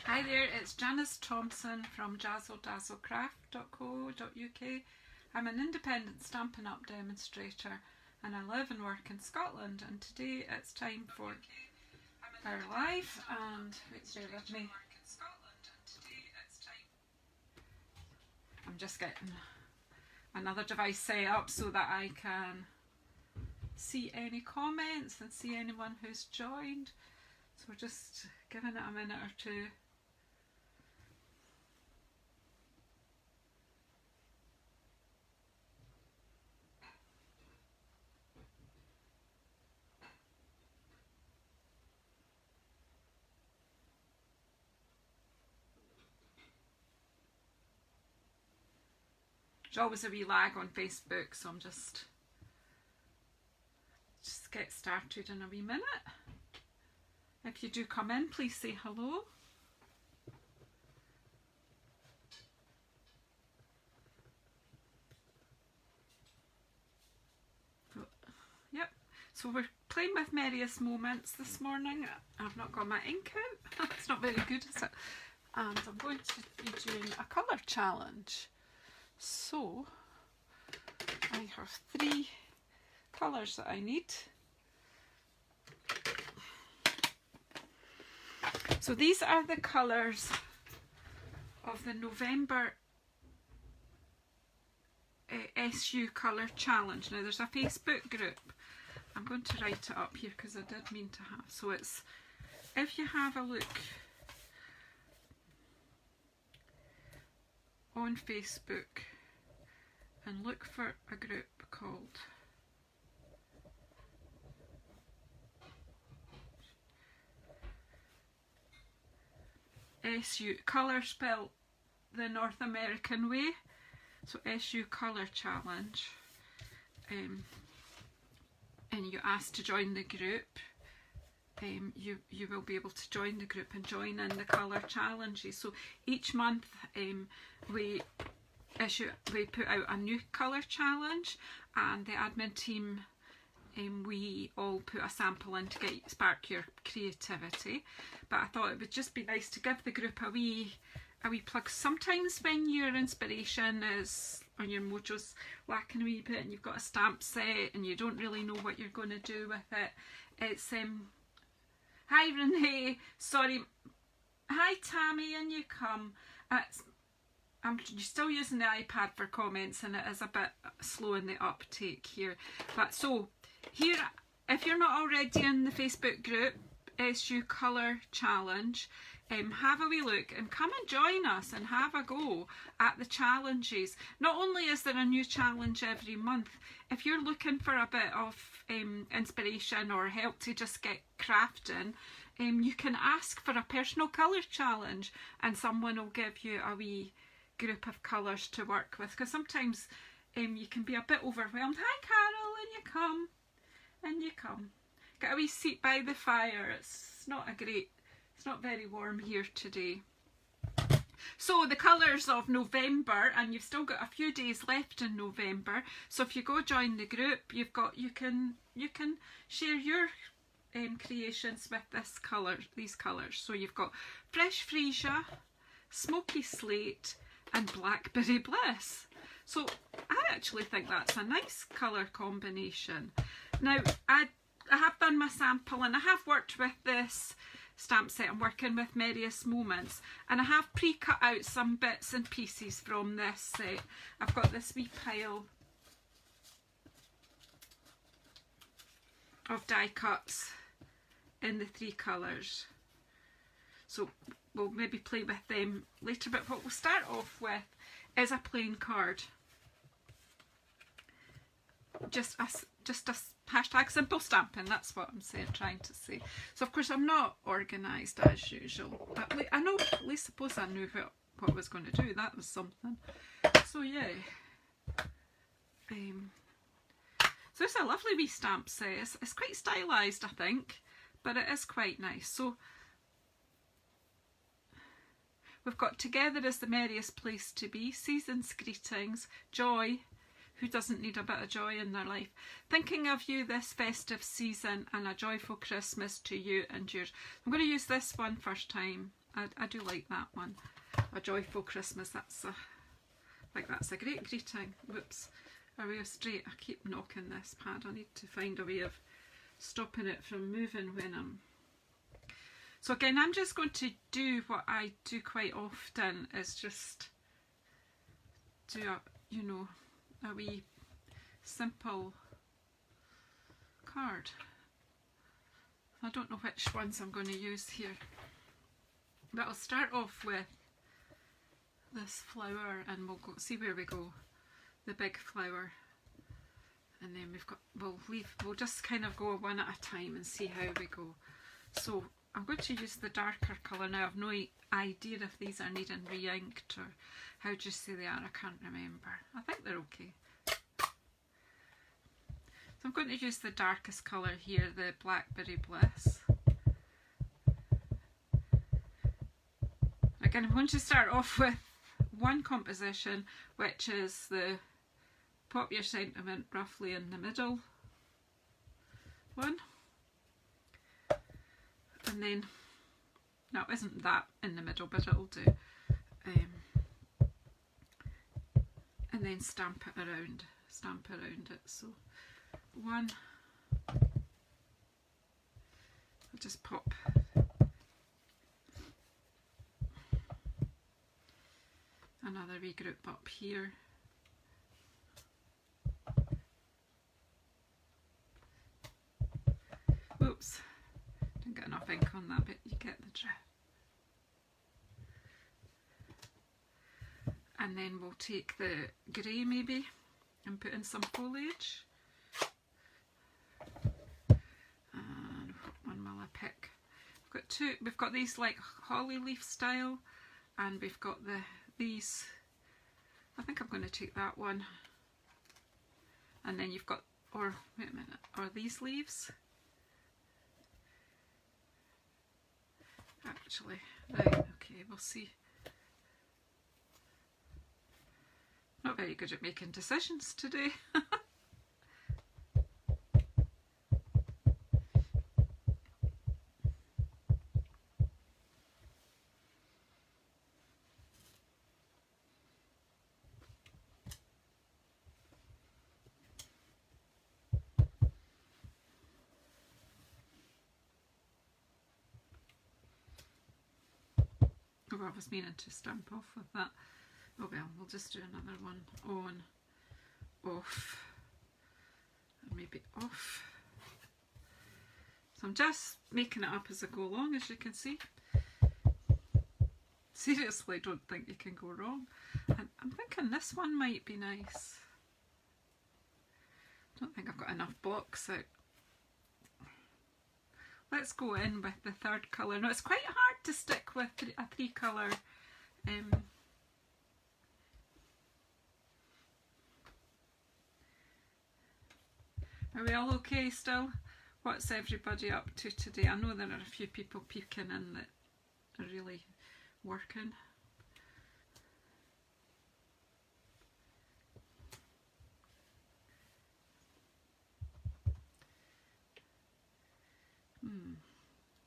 Hi there, it's Janice Thompson from JazzleDazzleCraft.co.uk. I'm an independent Stampin' Up! Demonstrator and I live and work in Scotland, and today it's time for our live, and wait, stay with me. I'm just getting another device set up so that I can see any comments and see anyone who's joined. So we're just giving it a minute or two. There's always a wee lag on Facebook, so I'm just get started in a wee minute. If you do come in, please say hello. Yep, so we're playing with Merriest moments this morning. I've not got my ink out. It's not very good, is it? And I'm going to be doing a colour challenge. So I have 3 colours that I need. So these are the colours of the November SU Colour Challenge. Now there's a Facebook group. I'm going to write it up here because I did mean to have. So it's, if you have a look on Facebook and look for a group called SU Colour, spelled the North American way, so SU Colour Challenge, and you ask to join the group. You will be able to join the group and join in the colour challenges. So each month we put out a new colour challenge, and the admin team we all put a sample in to spark your creativity. But I thought it would just be nice to give the group a wee plug. Sometimes when your inspiration is, or your mojo's lacking a wee bit, and you've got a stamp set and you don't really know what you're going to do with it, it's hi Renee, sorry, hi Tammy, and you come. I'm still using the iPad for comments and it is a bit slow in the uptake here. But so here, if you're not already in the Facebook group SU Colour Challenge, have a wee look and come and join us and have a go at the challenges. Not only is there a new challenge every month, if you're looking for a bit of inspiration or help to just get crafting, you can ask for a personal colour challenge and someone will give you a wee group of colours to work with, because sometimes you can be a bit overwhelmed. Hi Carol, and you come. Get a wee seat by the fire. It's not very warm here today. So the colours of November, and you've still got a few days left in November, so if you go join the group, you can share your creations with these colours. So you've got Fresh Freesia, Smoky Slate and Blackberry Bliss. So I actually think that's a nice colour combination. Now I have done my sample and I have worked with this stamp set. I'm working with Merriest Moments, and I have pre-cut out some bits and pieces from this set. I've got this wee pile of die cuts in the 3 colours. So we'll maybe play with them later, but what we'll start off with is a plain card. Just a hashtag simple stamping, that's what I'm trying to say. So of course I'm not organised as usual, but I know, at least suppose I knew what I was going to do. That was something. So yeah. So it's a lovely wee stamp set. It's quite stylised, I think, but it is quite nice. So we've got Together is the Merriest Place to Be, Season's Greetings, Joy, who doesn't need a bit of joy in their life? Thinking of you this festive season and a joyful Christmas to you and yours. I'm going to use this one first time. I do like that one. A joyful Christmas. That's a great greeting. Whoops. Are we straight? I keep knocking this pad. I need to find a way of stopping it from moving when I'm... So again, I'm just going to do what I do quite often, is just do a wee simple card. I don't know which ones I'm going to use here, but I'll start off with this flower and we'll see where we go. The big flower, and then we'll just kind of go one at a time and see how we go. So I'm going to use the darker colour now. I've no idea if these are needing re-inked or how juicy they are. I can't remember. I think they're okay. So I'm going to use the darkest colour here, the Blackberry Bliss. Again, I'm going to start off with one composition, which is the Pop Your Sentiment roughly in the middle one. And then, no, it isn't that in the middle, but it'll do. And then stamp around it. So one, I'll just pop another wee group up here. Oops, didn't get enough ink on that, but you get the drift. And then we'll take the grey maybe and put in some foliage. And what one will I pick? We've got these like holly leaf style, and we've got these. I think I'm going to take that one. And then you've got, or wait a minute, are these leaves? Actually, right, okay, we'll see. Not very good at making decisions today. Oh, I was meaning to stamp off with that. Oh well, we'll just do another one on, off, and maybe off. So I'm just making it up as I go along, as you can see. Seriously, don't think you can go wrong. And I'm thinking this one might be nice. Don't think I've got enough blocks out. Let's go in with the third colour. Now it's quite hard to stick with a three colour Are we all okay still? What's everybody up to today? I know there are a few people peeking in that are really working.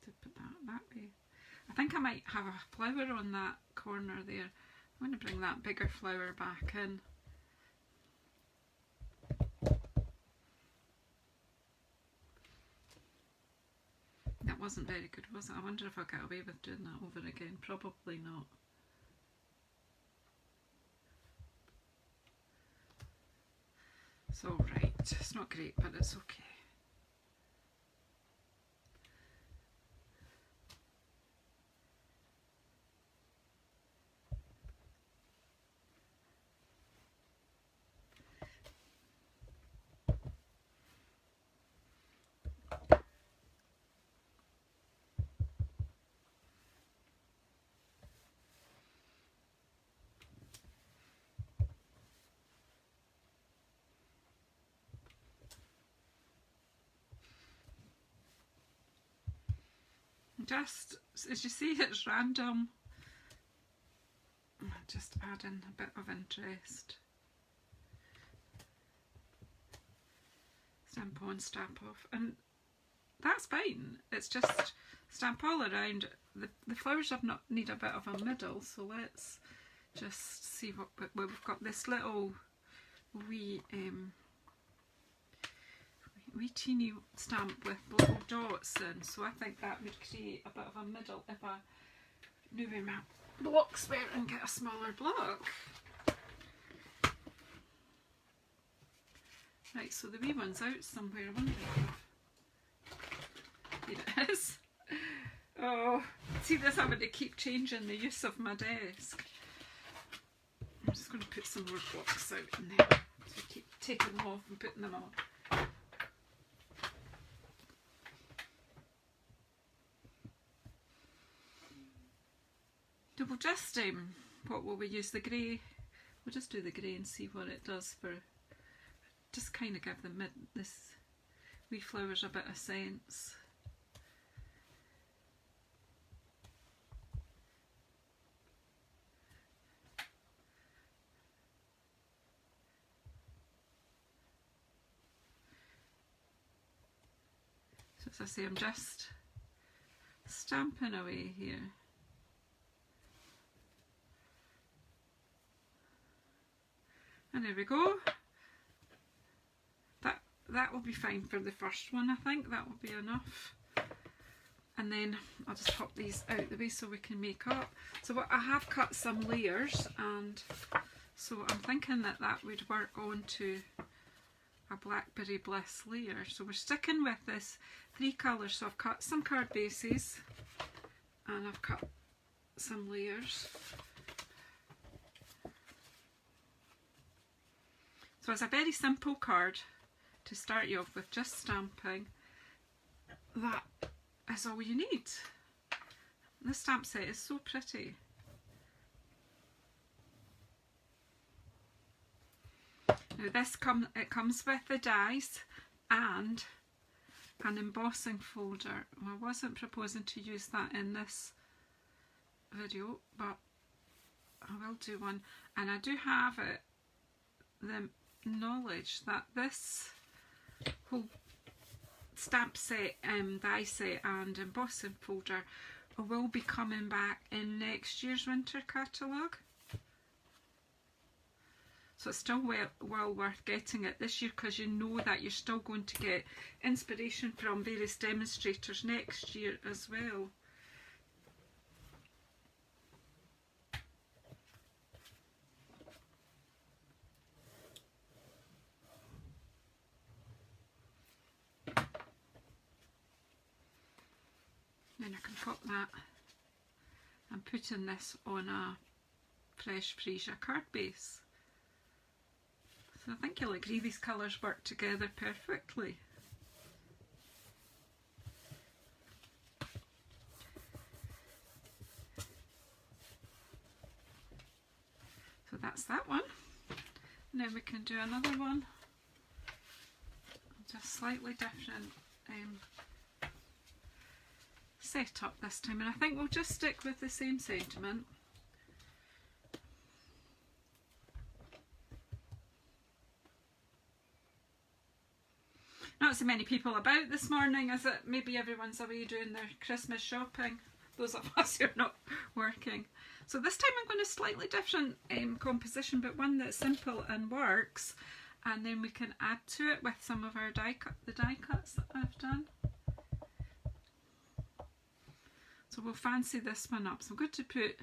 To put that way. I think I might have a flower on that corner there. I'm going to bring that bigger flower back in. That wasn't very good, was it? I wonder if I'll get away with doing that over again. Probably not. It's alright. It's not great, but it's okay. Just, as you see, it's random. Just adding a bit of interest. stamp on, stamp off, and that's fine. It's just stamp all around. The flowers have not need a bit of a middle, so let's just see what we've got. This little wee teeny stamp with little dots in, so I think that would create a bit of a middle if I knew where my blocks were and get a smaller block. Right, so the wee one's out somewhere. I wonder if... Here it is. Oh, see this, I'm going to keep changing the use of my desk. I'm just going to put some more blocks out in there. So I keep taking them off and putting them on. So we'll just, what will we use? The grey? We'll just do the grey and see what it does for, just kind of give the this wee flowers a bit of sense. So as I say, I'm just stamping away here. And there we go. That will be fine for the first one, I think. That will be enough. And then I'll just pop these out the way so we can make up. So what, I have cut some layers, and so I'm thinking that that would work onto a Blackberry Bliss layer. So we're sticking with this 3 colours. So I've cut some card bases and I've cut some layers. So it's a very simple card to start you off with, just stamping. That is all you need. This stamp set is so pretty. Now this comes with the dies and an embossing folder. Well, I wasn't proposing to use that in this video, but I will do one. And I do have the knowledge that this whole stamp set, die set and embossing folder will be coming back in next year's winter catalogue. So it's still well worth getting it this year, because you know that you're still going to get inspiration from various demonstrators next year as well. Then I can pop that and put in this on a fresh freesia card base. So I think you'll agree these colours work together perfectly. So that's that one. And then we can do another one, just slightly different setup this time, and I think we'll just stick with the same sentiment. Not so many people about this morning, is it? Maybe everyone's away doing their Christmas shopping, those of us who are not working. So this time I'm going to slightly different composition, but one that's simple and works, and then we can add to it with some of our die cuts that I've done. So we'll fancy this one up. So I'm going to put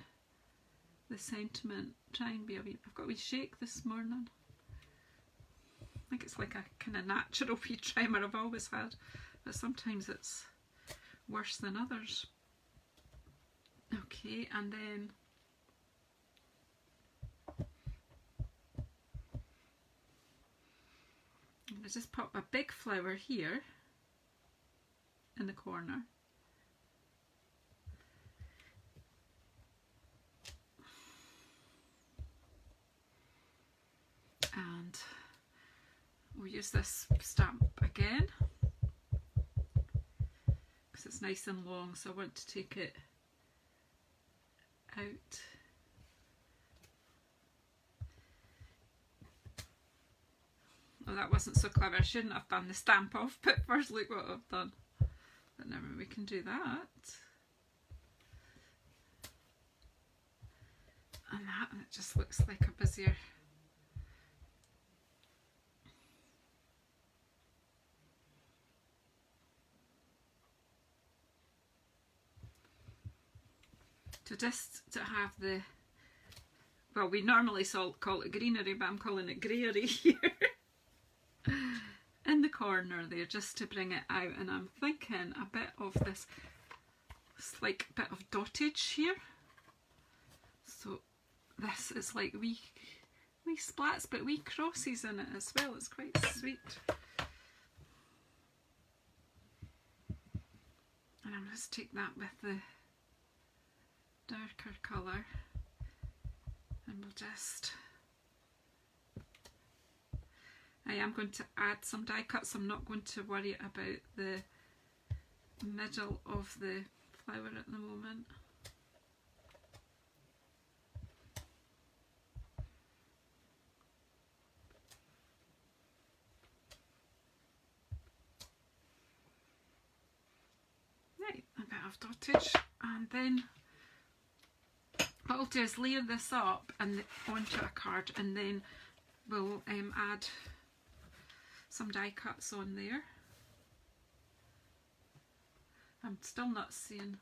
the sentiment, try and be a wee, I've got a wee shake this morning. I think it's like a kind of natural wee tremor I've always had, but sometimes it's worse than others. Okay, and then I'm going to just pop a big flower here in the corner. And we'll use this stamp again because it's nice and long, so I want to take it out. Oh, Oh, that wasn't so clever. I shouldn't have done the stamp off, but first look what I've done. But never mind, we can do that. And that, and it just looks like a busier. So just to have the, well, we normally call it greenery, but I'm calling it greyery here. In the corner there, just to bring it out. And I'm thinking a bit of this, it's like a bit of dottage here. So this is like wee splats, but wee crosses in it as well. It's quite sweet. And I'm just take that with the darker colour, and we'll just, I am going to add some die cuts. I'm not going to worry about the middle of the flower at the moment. Right, a bit of dottage, and then what I'll do is layer this up and onto a card, and then we'll add some die cuts on there. I'm still not seeing,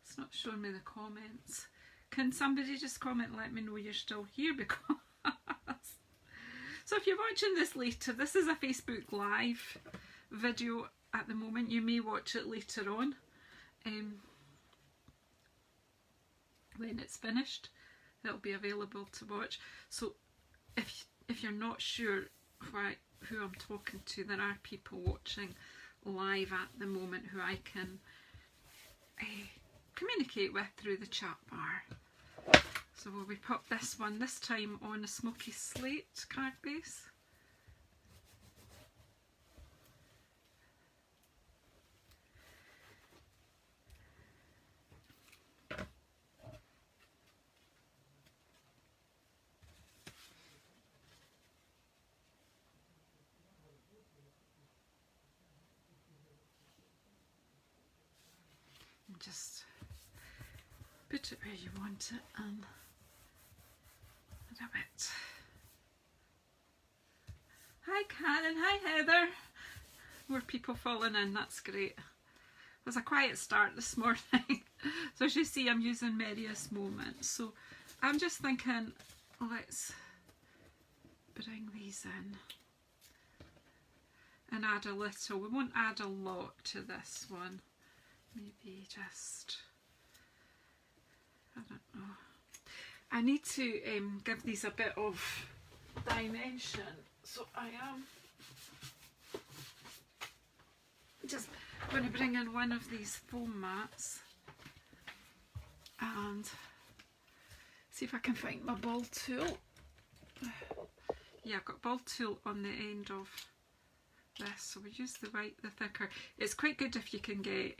it's not showing me the comments. Can somebody just comment and let me know you're still here? Because so if you're watching this later, this is a Facebook Live video at the moment. You may watch it later on. When it's finished, it'll be available to watch. So if you're not sure who I'm talking to, there are people watching live at the moment who I can communicate with through the chat bar. So we pop this one this time on a smoky slate card base. Just put it where you want it and a bit. Hi Karen, hi Heather. More people falling in, that's great. It was a quiet start this morning. So as you see, I'm using Merriest Moments. So I'm just thinking, let's bring these in and add a little. We won't add a lot to this one. Maybe just, I don't know. I need to give these a bit of dimension, so I am just going to bring in one of these foam mats and see if I can find my ball tool. Yeah, I've got ball tool on the end of this, so we use the thicker. It's quite good if you can get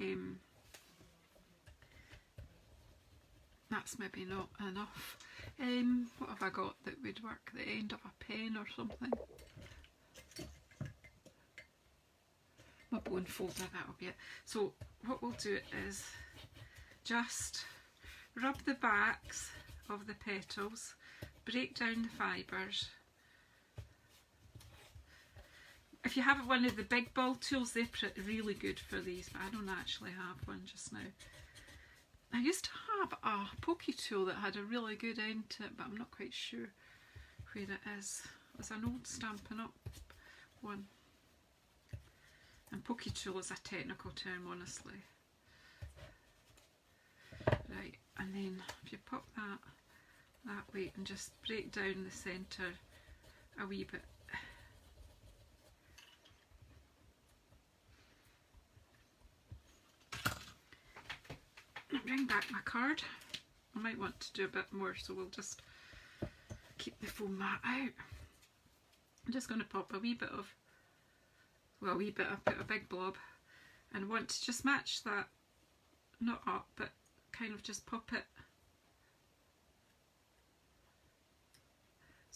that's maybe not enough. What have I got that would work? The end of a pen or something. My bone folder, that'll be it. So what we'll do is just rub the backs of the petals, break down the fibres. If you have one of the big ball tools, they're really good for these, but I don't actually have one just now. I used to have a pokey tool that had a really good end to it, but I'm not quite sure where it is. It was an old Stampin' Up one. And pokey tool is a technical term, honestly. Right, and then if you pop that way and just break down the centre a wee bit. Bring back my card. I might want to do a bit more, so we'll just keep the foam mat out. I'm just going to pop a wee bit of, well, a wee bit, I put a big blob, and want to just match that, not up, but kind of just pop it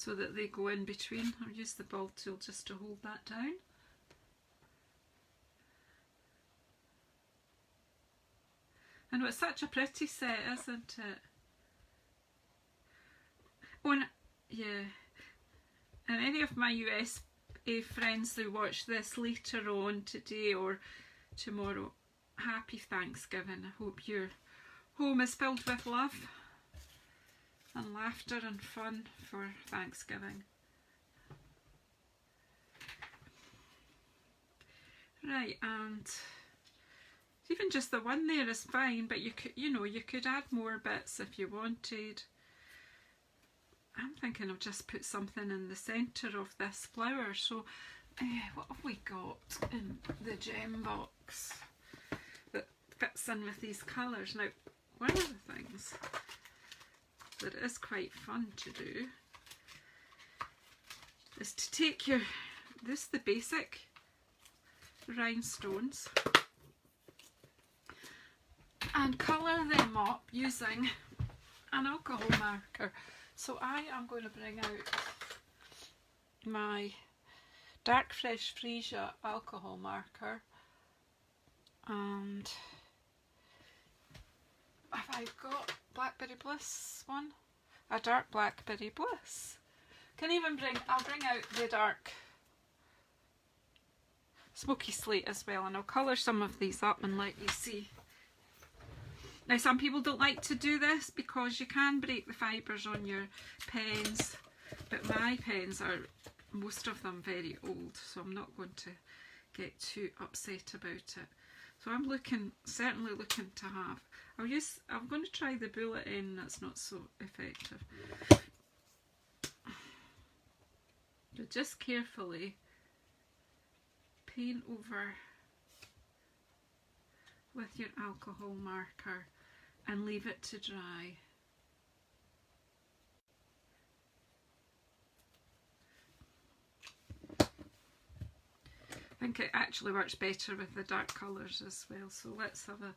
so that they go in between. I'll use the ball tool just to hold that down. And it's such a pretty set, isn't it? Oh, and, yeah. And any of my USA friends who watch this later on today or tomorrow, happy Thanksgiving. I hope your home is filled with love and laughter and fun for Thanksgiving. Right, and even just the one there is fine, but you could, you know, you could add more bits if you wanted. I'm thinking I'll just put something in the centre of this flower. So what have we got in the gem box that fits in with these colours? Now, one of the things that is quite fun to do is to take the basic rhinestones and colour them up using an alcohol marker. So I am going to bring out my Dark Fresh Freesia alcohol marker, and have I got Blackberry Bliss one? A dark Blackberry Bliss. I'll bring out the dark Smoky Slate as well, and I'll colour some of these up and let you see. Now, some people don't like to do this because you can break the fibres on your pens, but my pens are, most of them, very old, so I'm not going to get too upset about it. So I'm certainly looking to have, I'm going to try the bullet end, that's not so effective. So just carefully paint over with your alcohol marker and leave it to dry. I think it actually works better with the dark colours as well, so let's have a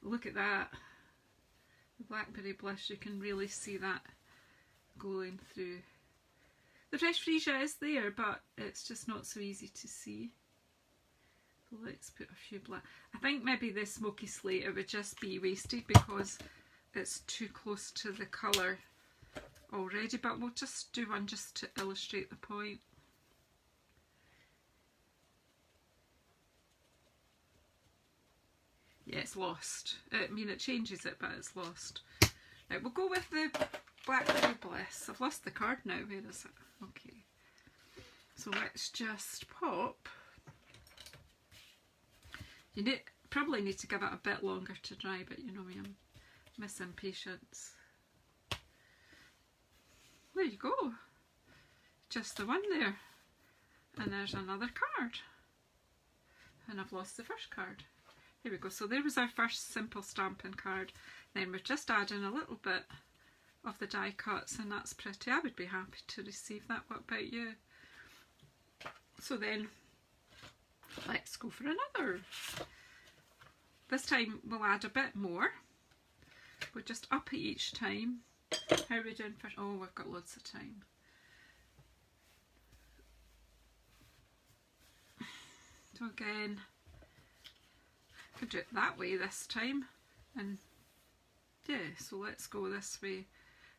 look at that. The Blackberry Bliss, you can really see that glowing through. The Fresh Freesia is there, but it's just not so easy to see. So let's put a few black. I think maybe the Smoky Slate, it would just be wasted because it's too close to the colour already, but we'll just do one just to illustrate the point. Yeah, it's lost. I mean, it changes it, but it's lost. Right, we'll go with the Blackberry Bliss. I've lost the card now. Where is it? Okay. So let's just pop. You probably need to give it a bit longer to dry, but you know me, I'm missing patience. There you go. Just the one there. And there's another card. And I've lost the first card. Here we go. So there was our first simple stamping card. Then we're just adding a little bit of the die cuts, and that's pretty. I would be happy to receive that. What about you? So then let's go for another. This time we'll add a bit more. We'll just up it each time. How are we doing for? Oh, we've got loads of time. So again, could do it that way this time, and yeah, so let's go this way.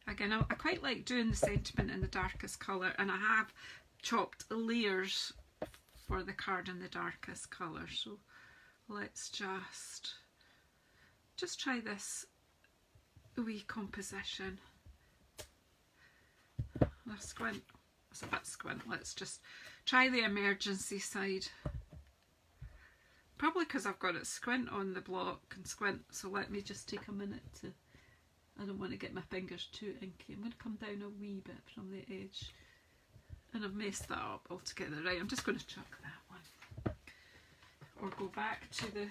Again, I quite like doing the sentiment in the darkest colour, and I have chopped layers for the card in the darkest colour. So let's just try this wee composition. Let's squint. It's a bit squint. Let's just try the emergency side. Probably because I've got it squint on the block and squint, so let me just take a minute to, I don't want to get my fingers too inky. I'm going to come down a wee bit from the edge, and I've messed that up altogether. Right, I'm just going to chuck that one, or go back to the,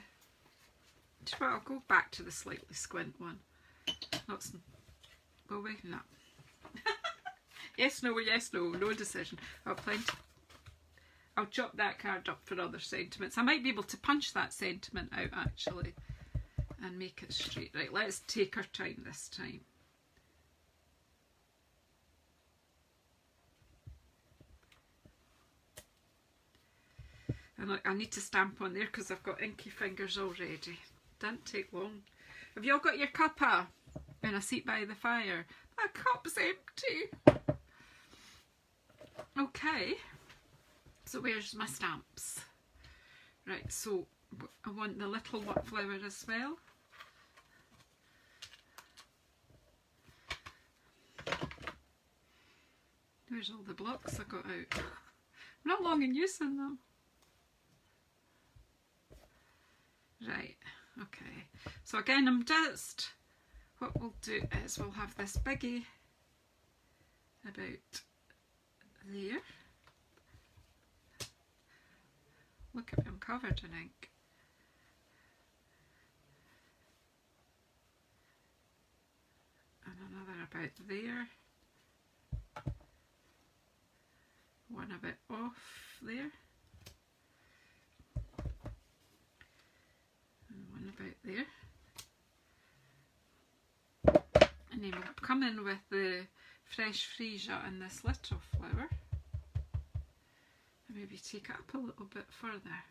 well, I'll go back to the slightly squint one. Let's go away, no. Yes, no, no decision. I've plenty. I'll chop that card up for other sentiments. I might be able to punch that sentiment out actually and make it straight. Right, let's take our time this time. And I need to stamp on there because I've got inky fingers already. Didn't take long. Have you all got your cuppa in a seat by the fire? My cup's empty. Okay, so where's my stamps? Right, so I want the little flower as well. Where's all the blocks I got out? I'm not long in using them. Right, okay. So again, what we'll do is we'll have this biggie about there. Look at me, I'm covered in ink. And another about there. One a bit off there. And one about there. And then we'll come in with the fresh freesia and this little flower. And maybe take it up a little bit further.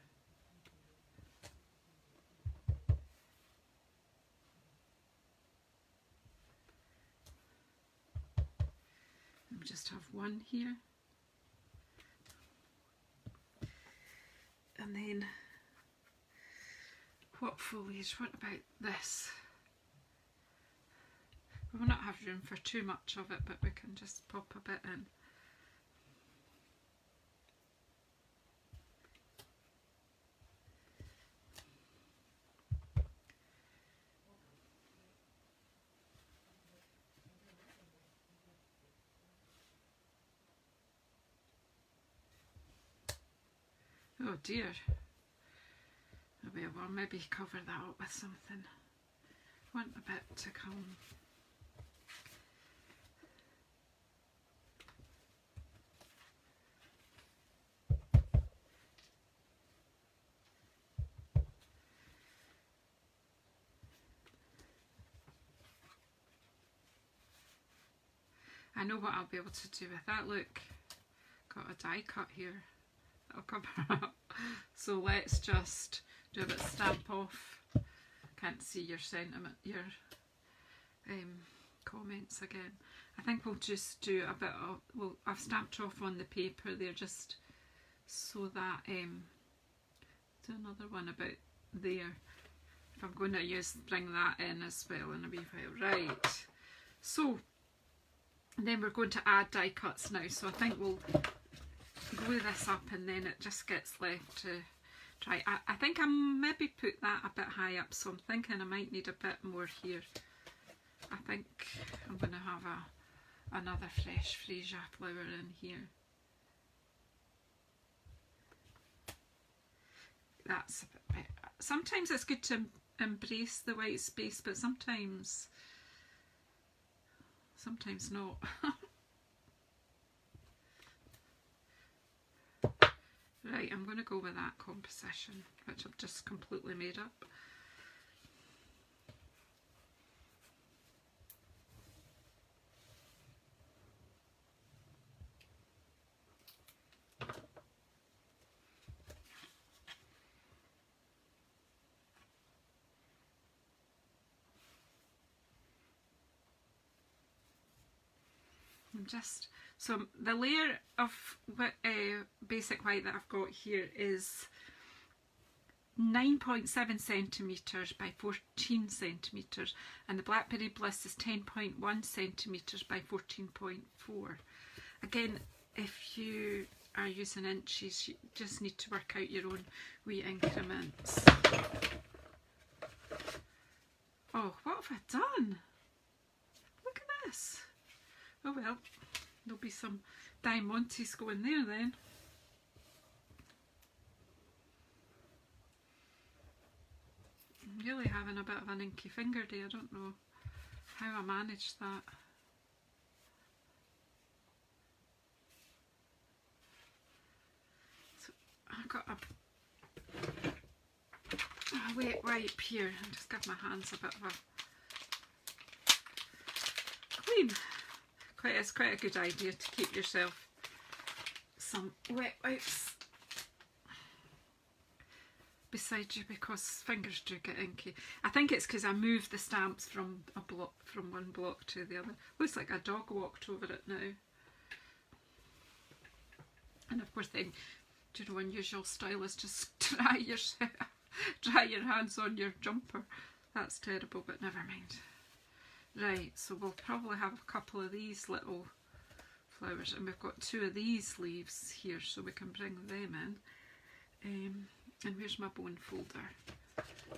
And just have one here. And then, what foliage? What about this? We will not have room for too much of it, but we can just pop a bit in. Oh dear. Well, maybe cover that up with something. Want a bit to come. I know what I'll be able to do with that. Look, got a die cut here. That'll cover up. So let's just do a bit of stamp off. Can't see your sentiment, your comments again. I think we'll just do a bit of, well, I've stamped off on the paper there just so that, do another one about there. If I'm going to bring that in as well in a wee while. Right, so then we're going to add die cuts now. So I think we'll glue this up and then it just gets left to dry. I think I maybe put that a bit high up, so I'm thinking I might need a bit more here. I think I'm going to have another fresh freesia flower in here. That's a bit better. Sometimes it's good to embrace the white space, but sometimes not. Right, I'm going to go with that composition, which I've just completely made up. So the layer of basic white that I've got here is 9.7 centimetres by 14 centimetres, and the Blackberry Bliss is 10.1 centimetres by 14.4. Again, if you are using inches, you just need to work out your own wee increments. Oh, what have I done? Look at this. Oh well, there'll be some diamantes going there then. I'm really having a bit of an inky finger day. I don't know how I managed that. So I've got a wet wipe here and just give my hands a bit of a clean. It's quite a good idea to keep yourself some wet wipes. beside you because fingers do get inky. I think it's because I moved the stamps from one block to the other. Looks like a dog walked over it now. And of course then, you know, unusual style is just dry your hands on your jumper. That's terrible, but never mind. Right, so we'll probably have a couple of these little flowers, and we've got 2 of these leaves here, so we can bring them in. And where's my bone folder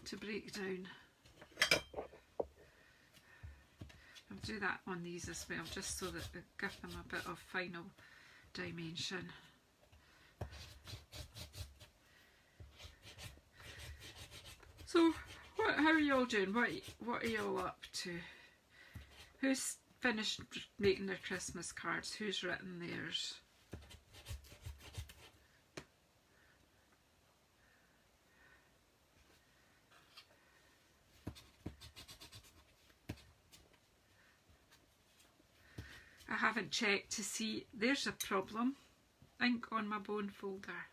to break down? I'll do that on these as well, just so that we give them a bit of final dimension. So, how are you all doing? What are you all up to? Who's finished making their Christmas cards? Who's written theirs? I haven't checked to see. There's a problem. Ink on my bone folder.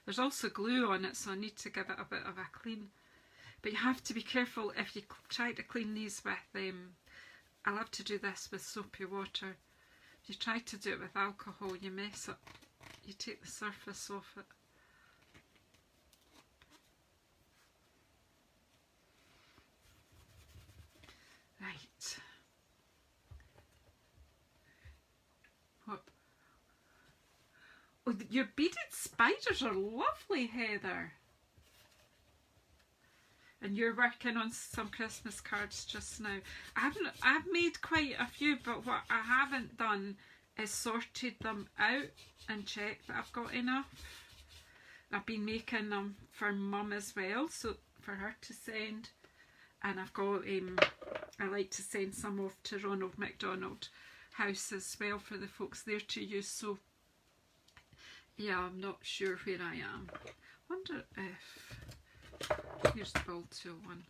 There's also glue on it, so I need to give it a bit of a clean. But you have to be careful if you try to clean these with, I love to do this with soapy water. If you try to do it with alcohol, you mess up, you take the surface off it. Right. What? Oh, your beaded spiders are lovely, Heather. And you're working on some Christmas cards just now. I've made quite a few, but what I haven't done is sorted them out and checked that I've got enough. I've been making them for Mum as well, so for her to send. And I've got, I like to send some off to Ronald McDonald House as well for the folks there to use. So yeah, I'm not sure where I am. Wonder if, here's the ball tool one.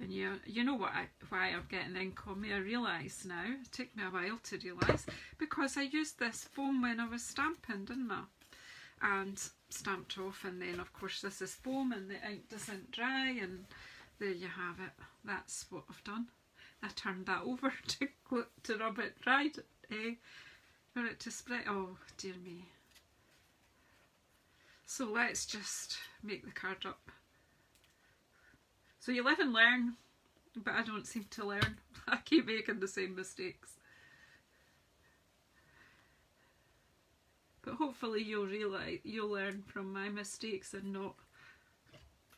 And you know why I'm getting ink on me, I realise now. It took me a while to realise, because I used this foam when I was stamping, didn't I? And stamped off, and then of course this is foam and the ink doesn't dry, and there you have it. That's what I've done. I turned that over to rub it dry, for it to spread. Oh dear me. So let's just make the card up. So you live and learn, but I don't seem to learn. I keep making the same mistakes. But hopefully you'll learn from my mistakes and not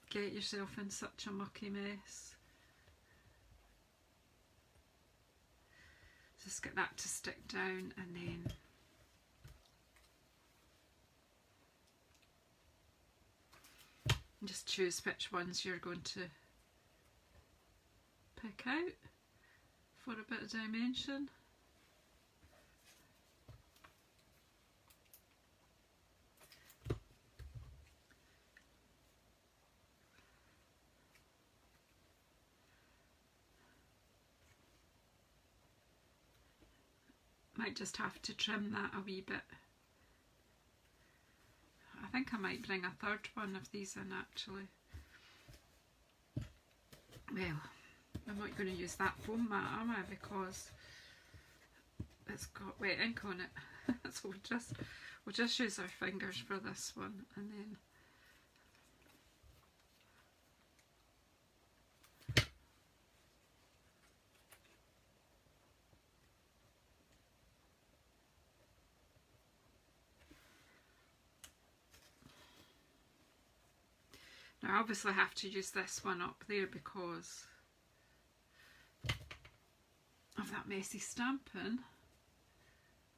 get yourself in such a mucky mess. Just get that to stick down, and then just choose which ones you're going to pick out for a bit of dimension. Might just have to trim that a wee bit. I think I might bring a third one of these in actually. Well, I'm not going to use that foam mat, am I? Because it's got wet ink on it. So we'll just use our fingers for this one, and then now I obviously have to use this one up there because of that messy stamping,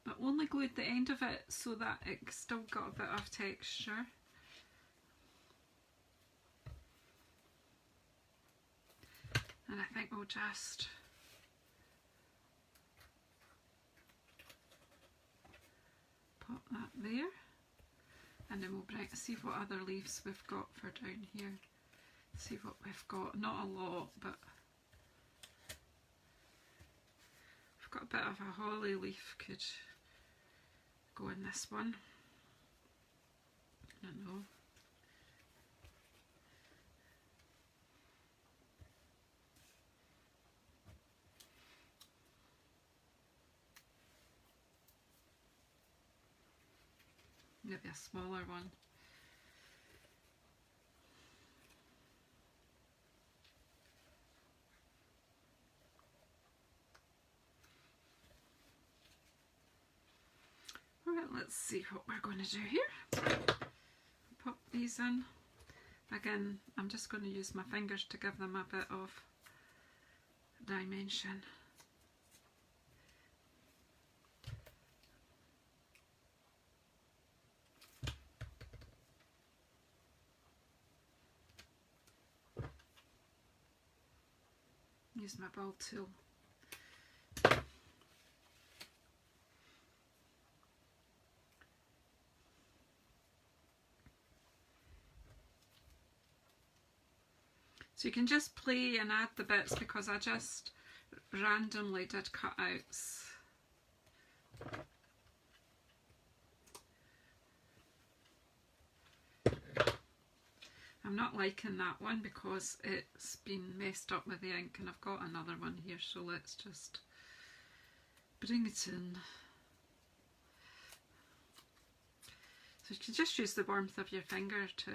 but only glued the end of it so that it still got a bit of texture. And I think we'll just pop that there, and then we'll see what other leaves we've got for down here. See what we've got. Not a lot, but got a bit of a holly leaf could go in this one. I don't know. Maybe a smaller one. Right, let's see what we're going to do here. Pop these in. Again, I'm just going to use my fingers to give them a bit of dimension. Use my ball tool. So you can just play and add the bits because I just randomly did cutouts. I'm not liking that one because it's been messed up with the ink, and I've got another one here, so let's just bring it in. So you can just use the warmth of your finger to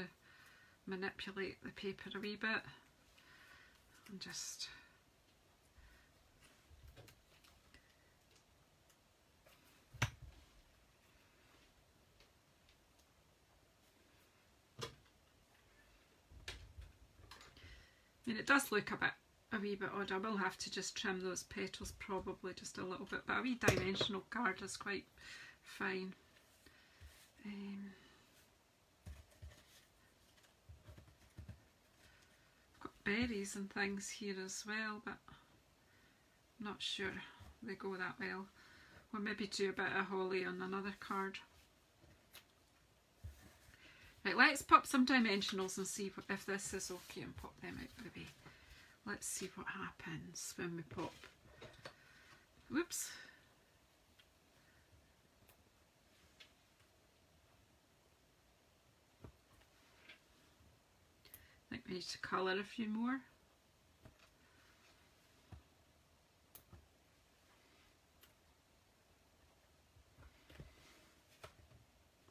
manipulate the paper a wee bit and just I mean, it does look a wee bit odd. I will have to just trim those petals probably just a little bit, but a wee dimensional card is quite fine. Berries and things here as well, but I'm not sure they go that well. Or maybe do a bit of holly on another card. Right, let's pop some dimensionals and see if this is okay and pop them out of the way. Let's see what happens when we pop. Whoops. I think we need to colour a few more.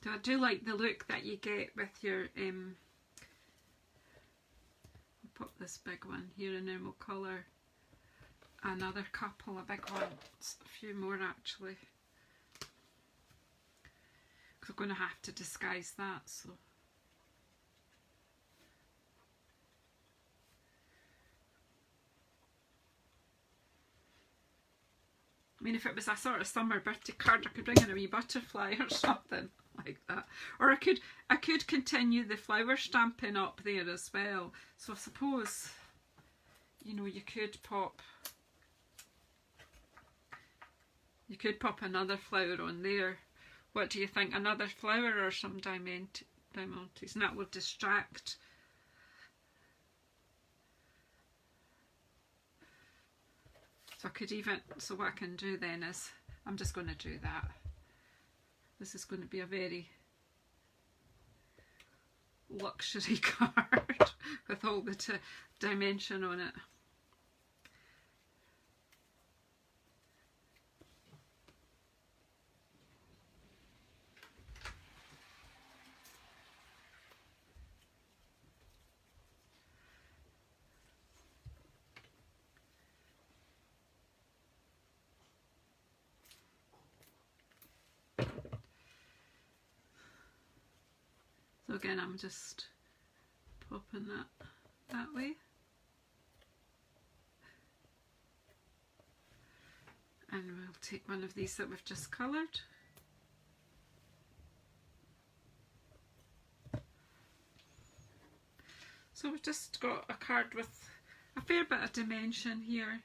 So I do like the look that you get with your, I'll pop this big one here and then we'll colour another couple of big ones, a few more actually. Because we're going to have to disguise that, so. I mean, if it was a sort of summer birthday card, I could bring in a wee butterfly or something like that. Or I could continue the flower stamping up there as well. So I suppose, you know, you could pop another flower on there. What do you think? Another flower or some diamantes? And that will distract. So I could even, so what I can do then is, I'm just going to do that. This is going to be a very luxury card with all the dimension on it. So again, I'm just popping that way. And we'll take one of these that we've just coloured. So we've just got a card with a fair bit of dimension here.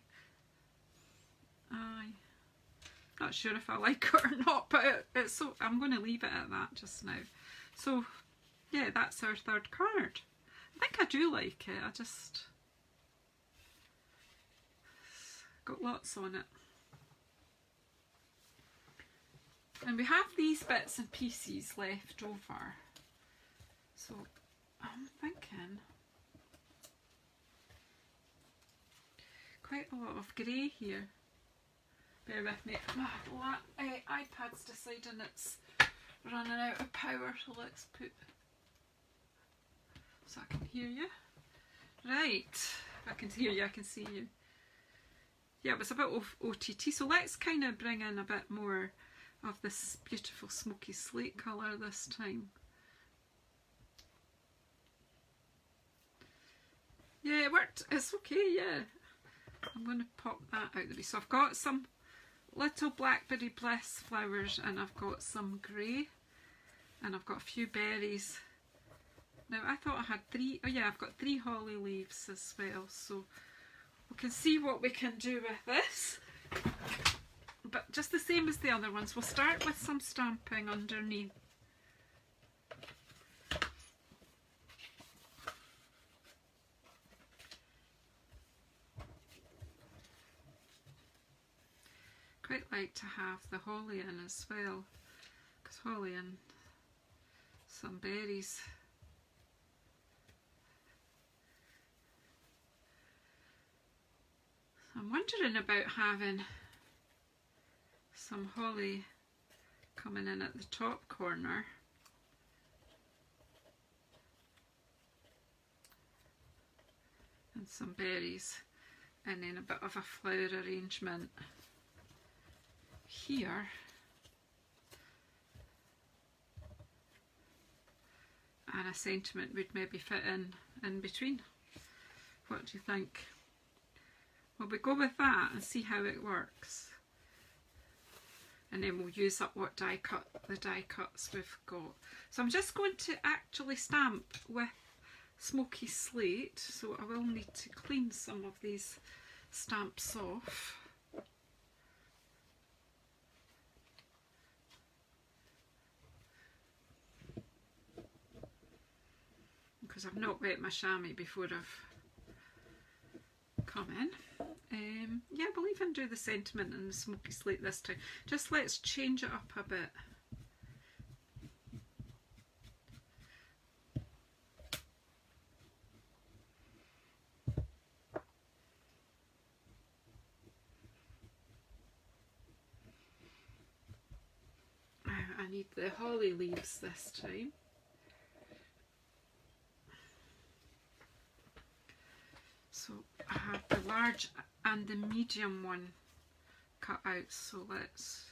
Not sure if I like it or not, but it's so, I'm going to leave it at that just now. So yeah, that's our third card. I think I do like it. I just got lots on it. And we have these bits and pieces left over. So I'm thinking quite a lot of grey here. Bear with me. My iPad's deciding it's running out of power, so let's put so I can hear you. Right, if I can hear you, I can see you. Yeah, it was a bit of OTT, so let's kind of bring in a bit more of this beautiful smoky slate colour this time. Yeah, it worked. It's okay, yeah. I'm going to pop that out the way. So I've got some little blackberry bliss flowers and I've got some grey and I've got a few berries. Now I thought I had three, oh yeah, I've got 3 holly leaves as well, so we can see what we can do with this. But just the same as the other ones, we'll start with some stamping underneath. Quite like to have the holly in as well, because holly and some berries. I'm wondering about having some holly coming in at the top corner. And some berries, and then a bit of a flower arrangement here. And a sentiment would maybe fit in between. What do you think? Well, we go with that and see how it works. And then we'll use up what the die cuts we've got. So I'm just going to actually stamp with smoky slate, so I will need to clean some of these stamps off. Because I've not wet my chamois before I've come in. Yeah, we'll even do the sentiment and the smoky slate this time. Just let's change it up a bit. I need the holly leaves this time. So I have the large and the medium one cut out, so let's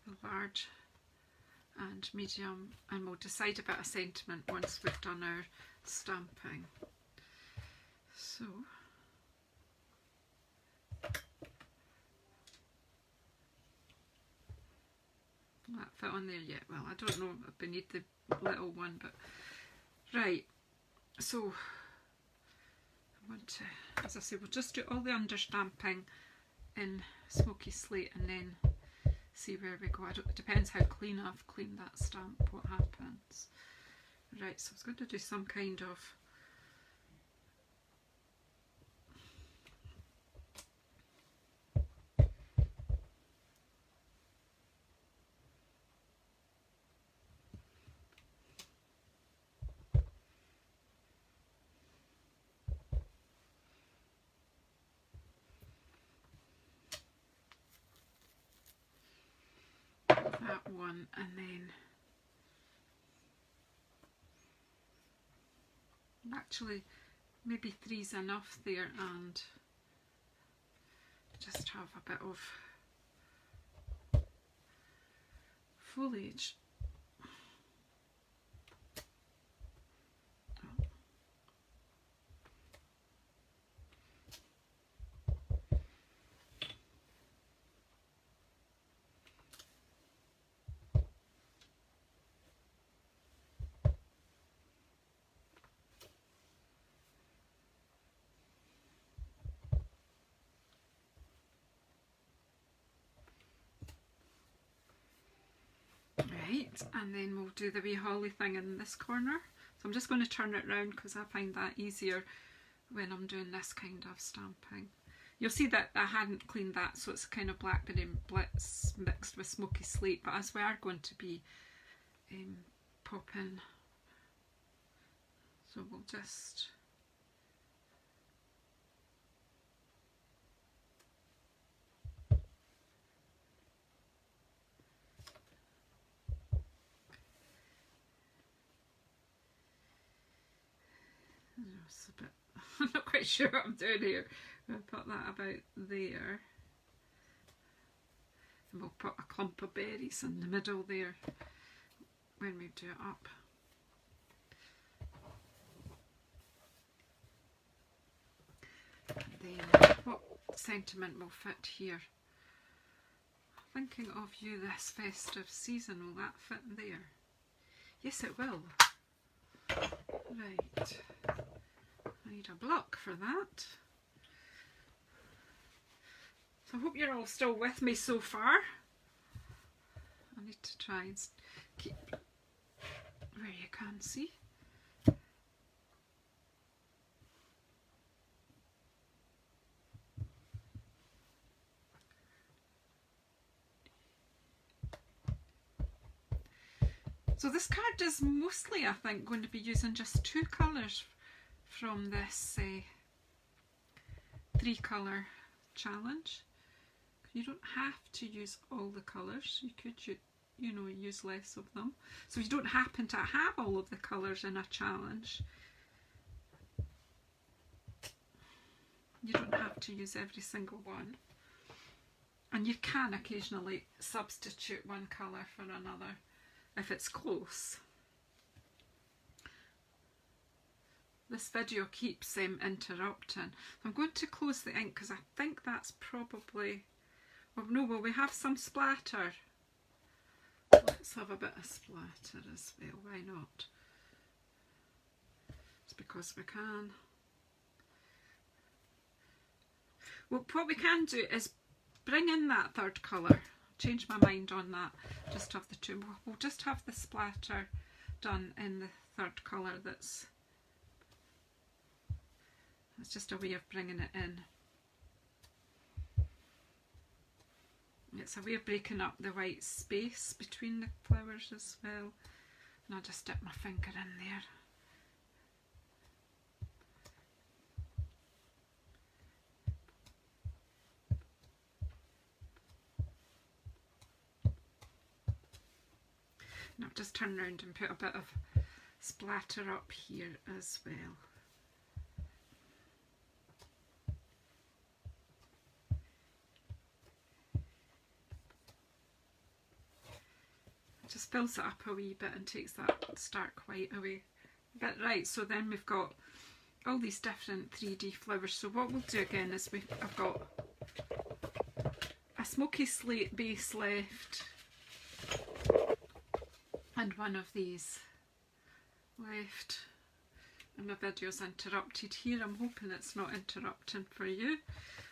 the large and medium, and we'll decide about a sentiment once we've done our stamping. So that fit on there yet? Well, I don't know if we need the little one, but right, so I want to, as I say, we'll just do all the understamping in smoky slate and then see where we go. It depends how clean I've cleaned that stamp, what happens. Right, so I was going to do some kind of that one, and then actually maybe 3's enough there, and just have a bit of foliage. Right, and then we'll do the wee holly thing in this corner. So I'm just going to turn it round because I find that easier when I'm doing this kind of stamping. You'll see that I hadn't cleaned that, so it's kind of blackberry blitz mixed with smoky slate, but as we are going to be popping, so we'll just it's a bit, I'm not quite sure what I'm doing here. We'll put that about there, and we'll put a clump of berries in the middle there when we do it up. And then what sentiment will fit here? Thinking of you this festive season, will that fit there? Yes, it will. Right, I need a block for that. So I hope you're all still with me so far. I need to try and keep where you can see. So this card is mostly, I think, going to be using just 2 colours from this 3 colour challenge. You don't have to use all the colours. You could, you know, use less of them. So if you don't happen to have all of the colours in a challenge, you don't have to use every single one. And you can occasionally substitute one colour for another if it's close. This video keeps interrupting. I'm going to close the ink because I think that's probably, well no, well we have some splatter. Let's have a bit of splatter as well, why not? It's because we can. Well, what we can do is bring in that 3rd colour. Change my mind on that. Just have the 2. We'll just have the splatter done in the 3rd colour. That's just a way of bringing it in. It's a way of breaking up the white space between the flowers as well. And I'll just dip my finger in there. And I'll just turn around and put a bit of splatter up here as well. It just fills it up a wee bit and takes that stark white away. But right, so then we've got all these different 3D flowers. So what we'll do again is I've got a smoky slate base left, and one of these left, and my video's interrupted here. I'm hoping it's not interrupting for you.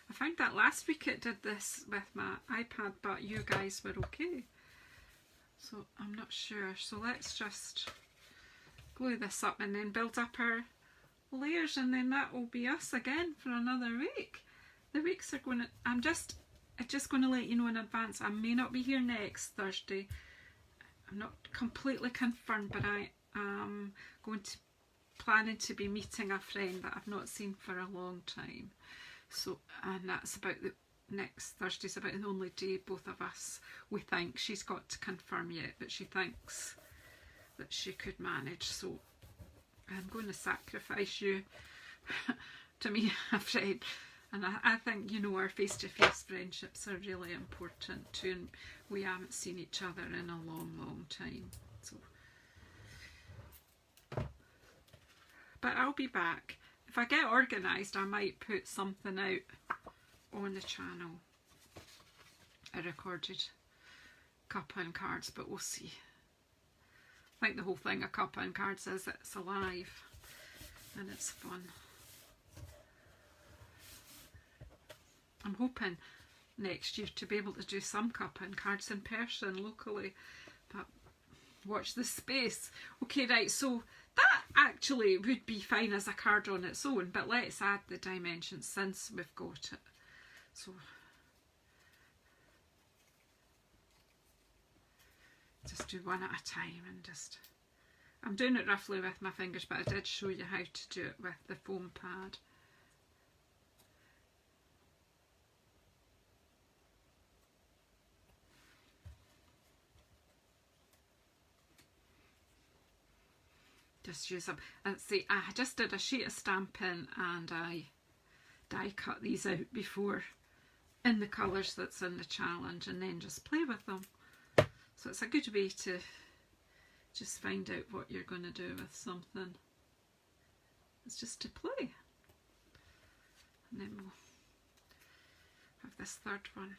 I found that last week it did this with my iPad, but you guys were okay, so I'm not sure. So let's just glue this up and then build up our layers, and then that will be us again for another week. The weeks are going to, I'm just going to let you know in advance, I may not be here next Thursday. I'm not completely confirmed, but I am planning to be meeting a friend that I've not seen for a long time. So, and that's about next Thursday's about the only day both of us, we think. She's got to confirm yet, but she thinks that she could manage. So I'm going to sacrifice you to me, a friend. And I think, you know, our face-to-face friendships are really important too, and we haven't seen each other in a long, long time. So, but I'll be back. If I get organised, I might put something out on the channel. I recorded cuppa and cards, but we'll see. I think the whole thing of cuppa and cards is it's alive and it's fun. I'm hoping next year to be able to do some cuppa and cards in person locally, but watch this space. Okay, right, so that actually would be fine as a card on its own, but let's add the dimensions since we've got it. So just do one at a time and just, I'm doing it roughly with my fingers, but I did show you how to do it with the foam pad. Just use them. And see, I just did a sheet of stamping and I die cut these out before in the colours that's in the challenge, and then just play with them. So it's a good way to just find out what you're going to do with something. It's just to play. And then we'll have this third one.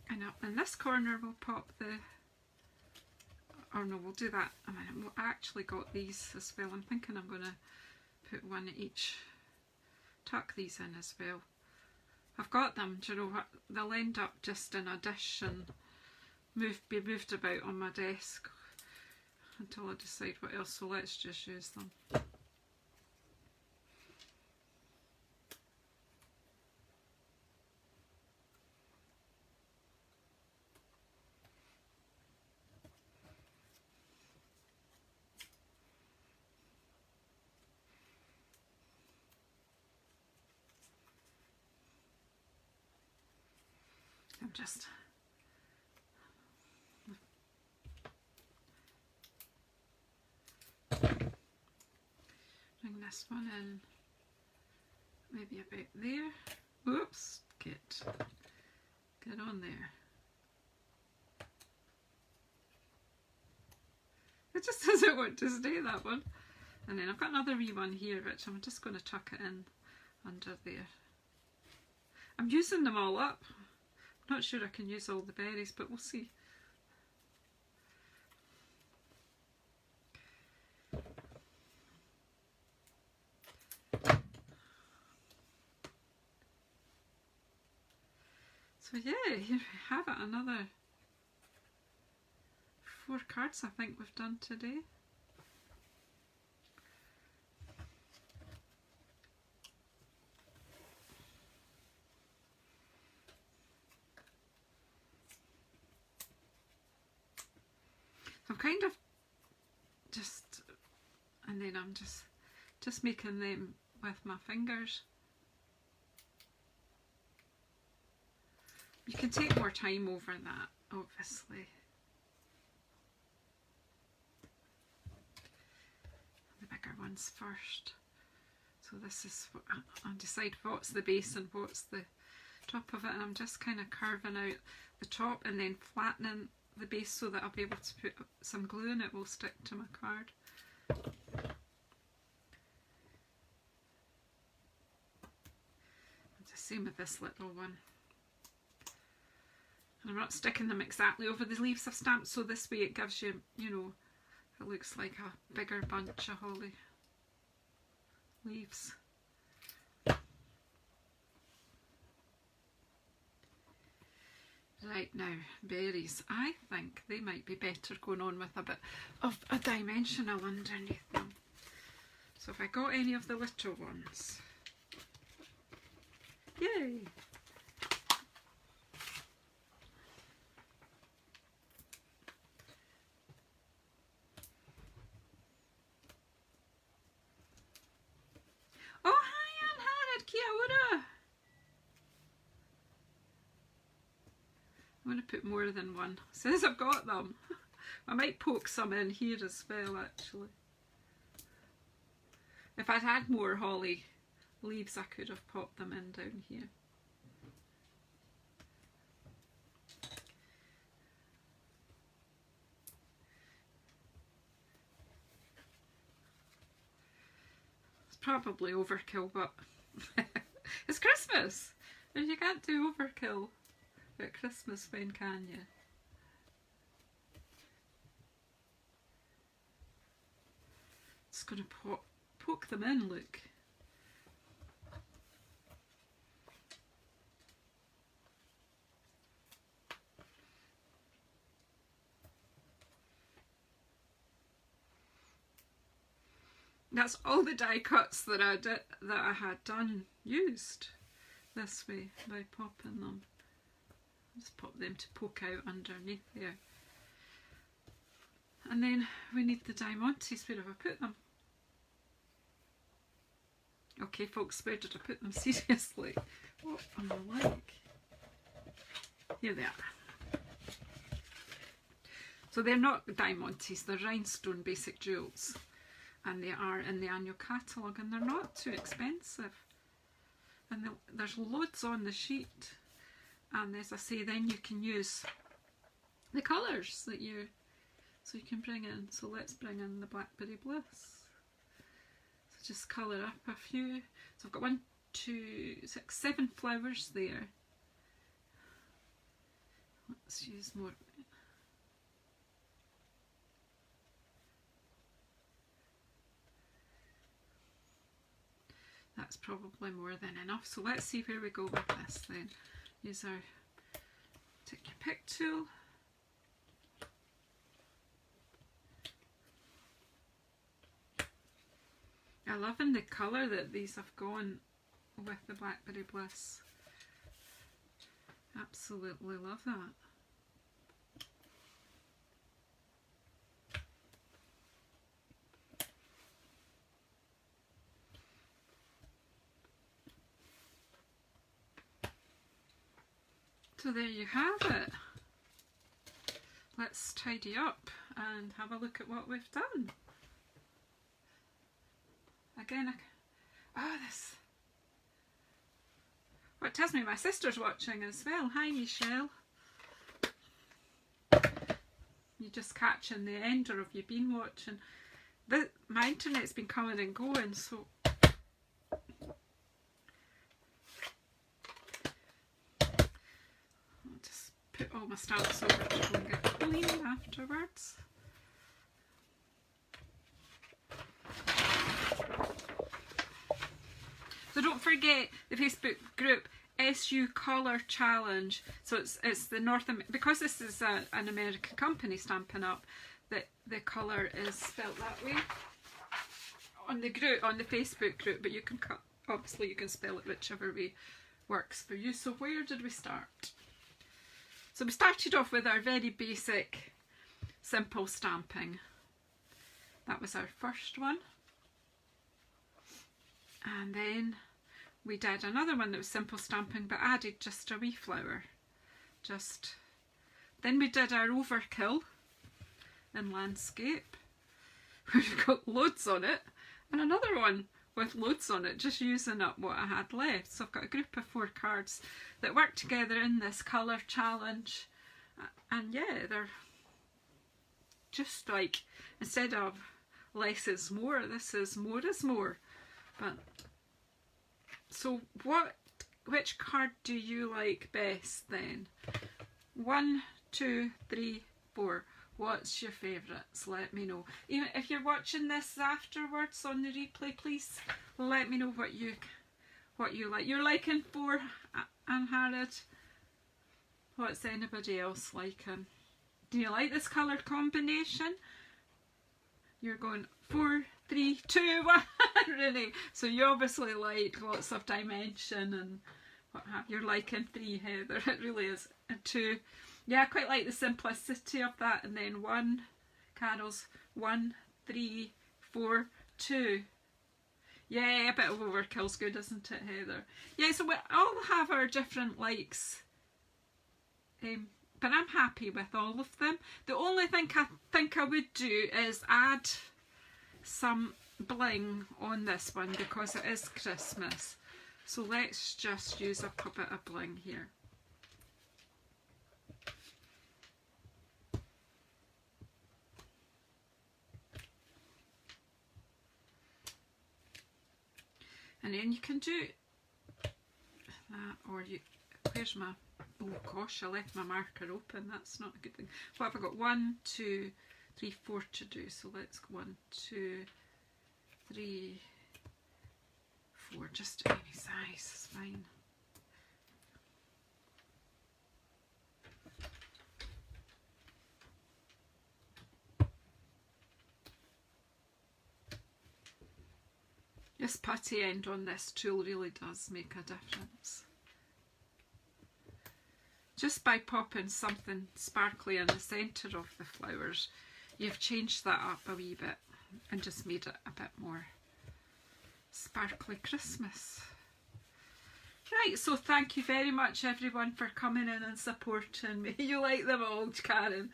And up in this corner we'll pop the, or no, we'll do that a minute. We'll actually got these as well. I'm thinking I'm going to put one at each, tuck these in as well. I've got them, do you know what, they'll end up just in a dish and be moved about on my desk until I decide what else, so let's just use them. I'm just bring this one in, maybe about there. Oops, get on there. It just doesn't want to stay, that one. And then I've got another wee one here which I'm just going to tuck it in under there. I'm using them all up. Not sure I can use all the berries, but we'll see. So yeah, here we have it, another 4 cards I think we've done today. I'm kind of just, and then I'm just making them with my fingers. You can take more time over that, obviously. The bigger ones first. So this is what I'll decide what's the base and what's the top of it, and I'm just kind of curving out the top and then flattening the base so that I'll be able to put some glue and it will stick to my card. It's the same with this little one. And I'm not sticking them exactly over the leaves I've stamped, so this way it gives you, you know, it looks like a bigger bunch of holly leaves. Right, now, berries. I think they might be better going on with a bit of a dimensional underneath them. So if I got any of the little ones, yay! Oh, hi, Anne Harrod, kia ora! I'm going to put more than one. It says I've got them. I might poke some in here as well, actually. If I'd had more holly leaves, I could have popped them in down here. It's probably overkill, but it's Christmas and you can't do overkill at Christmas, when can you? Just going to poke them in, look. That's all the die cuts that I had done used this way by popping them. Just pop them to poke out underneath there. And then we need the diamantes. Where have I put them? Okay folks, where did I put them? Seriously. What am I like? Here they are. So they're not diamantes, they're rhinestone basic jewels. And they are in the annual catalogue, and they're not too expensive. And there's loads on the sheet. And as I say, then you can use the colours that you can bring in. So let's bring in the Blackberry Bliss. So just colour up a few. So I've got 1, 2, 6, 7 flowers there. Let's use more. That's probably more than enough. So let's see where we go with this then. Use our take your pick tool. I'm loving the colour that these have gone with the Blackberry Bliss. Absolutely love that. So there you have it. Let's tidy up and have a look at what we've done. Again, this. Well, it tells me my sister's watching as well. Hi Michelle. You just catching the end, or have you been watching? My internet's been coming and going, so put all my stamps over to go and get clean afterwards. So don't forget the Facebook group SU Colour Challenge. So it's the because this is an American company Stampin' Up, that the colour is spelt that way on the group, on the Facebook group, but you can obviously you can spell it whichever way works for you. So where did we start? So we started off with our very basic simple stamping. That was our first one. And then we did another one that was simple stamping but added just a wee flower. Then we did our overkill in landscape. We've got loads on it. And another one with loads on it, just using up what I had left. So I've got a group of 4 cards that work together in this colour challenge, and yeah, they're just like, instead of less is more, this is more is more. But so which card do you like best then? 1, 2, 3, 4. What's your favourites? Let me know. Even if you're watching this afterwards on the replay, please let me know what you like. You're liking 4, and Harrod. What's anybody else liking? Do you like this colour combination? You're going 4, 3, 2, 1, really. So you obviously like lots of dimension and what have you. You're liking 3, Heather. It really is. And 2. Yeah, I quite like the simplicity of that. And then 1, Carol's 1, 3, 4, 2. Yeah, a bit of overkill's good, isn't it, Heather? Yeah, so we all have our different likes. But I'm happy with all of them. The only thing I think I would do is add some bling on this one because it is Christmas. So let's just use up a bit of bling here. And then you can do that, or where's my, oh gosh, I left my marker open, that's not a good thing. What have I got? 1, 2, 3, 4 to do, so let's go 1, 2, 3, 4, just any size is fine. This putty end on this tool really does make a difference. Just by popping something sparkly in the centre of the flowers, you've changed that up a wee bit and just made it a bit more sparkly Christmas. Right, so thank you very much everyone for coming in and supporting me. You like them all, Karen.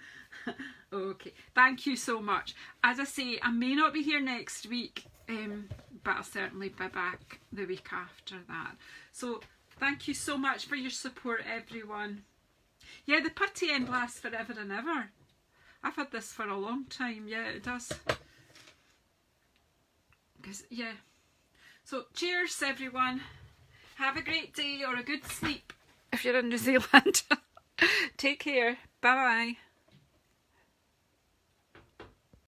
Okay, thank you so much. As I say, I may not be here next week, but I'll certainly be back the week after that. So thank you so much for your support, everyone. Yeah, the putty end lasts forever and ever. I've had this for a long time. Yeah, it does. Yeah. So cheers, everyone. Have a great day or a good sleep if you're in New Zealand. Take care. Bye bye.